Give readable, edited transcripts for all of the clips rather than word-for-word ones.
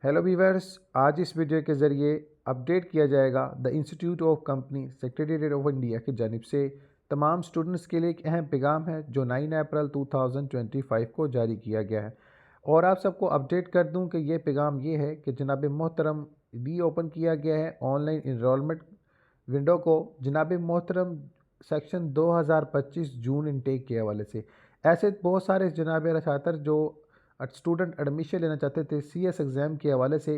Hello viewers, आज इस video के ज़रिए अपडेट किया जाएगा the institute of company secretariat of India की जानिब से तमाम स्टूडेंट्स के लिए एक अहम पैगाम है जो 9 अप्रैल 2025 को जारी किया गया है। और आप सबको अपडेट कर दूं कि ये पैगाम ये है कि जनाब मोहतरम री ओपन किया गया है ऑनलाइन इनरोलमेंट विंडो को। जनाब मोहतरम सेक्शन 2025 जून इनटेक के हवाले से ऐसे बहुत सारे जनाब छात्र जो स्टूडेंट एडमिशन लेना चाहते थे CS एग्ज़ाम के हवाले से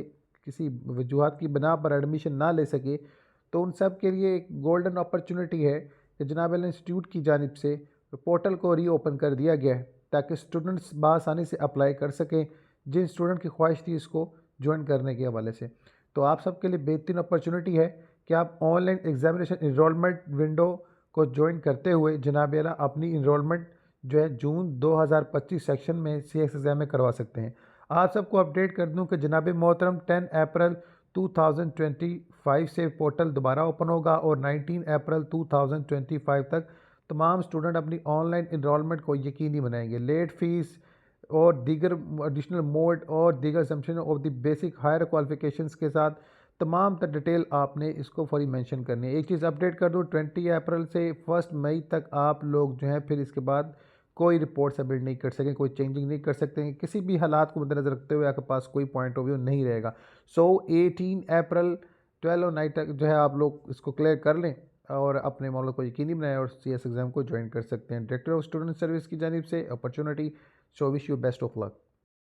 किसी वजूहत की बिना पर एडमिशन ना ले सके, तो उन सब के लिए एक गोल्डन अपॉर्चुनिटी है कि जनाब इंस्टीट्यूट की जानिब से पोर्टल को री ओपन कर दिया गया है ताकि स्टूडेंट्स बआसानी से अप्लाई कर सकें जिन स्टूडेंट की ख्वाहिश थी इसको ज्वाइन करने के हवाले से। तो आप सबके लिए बेहतरीन अपॉर्चुनिटी है कि आप ऑनलाइन एग्जामिनेशन इनरोलमेंट विंडो को ज्वाइन करते हुए जनाब अपनी इनरोलमेंट जो है जून 2025 सेक्शन में CS एग्ज़ाम में करवा सकते हैं। आप सबको अपडेट कर दूं कि जनाब मोहतरम 10 अप्रैल 2025 से पोर्टल दोबारा ओपन होगा और 19 अप्रैल 2025 तक तमाम स्टूडेंट अपनी ऑनलाइन इनरोलमेंट को यकीनी बनाएंगे। लेट फीस और दीगर एडिशनल मोड और दीगर assumption of the basic higher qualifications के साथ तमाम डिटेल आपने इसको फौरी मेंशन करनी है। एक चीज़ अपडेट कर दूं, 20 अप्रैल से 1 मई तक आप लोग जो हैं फिर इसके बाद कोई रिपोर्ट सबमिट नहीं कर सकें, कोई चेंजिंग नहीं कर सकते हैं, किसी भी हालात को मद्देनजर रखते हुए आपके पास कोई पॉइंट ऑफ व्यू नहीं रहेगा। 18 अप्रैल 12 और नाइट तक जो है आप लोग इसको क्लियर कर लें और अपने मामलों को यकीनी बनाएं और CS एग्ज़ाम को ज्वाइन कर सकते हैं। डायरेक्टर ऑफ स्टूडेंट सर्विस की जानिब से opportunity. So wish you best of luck.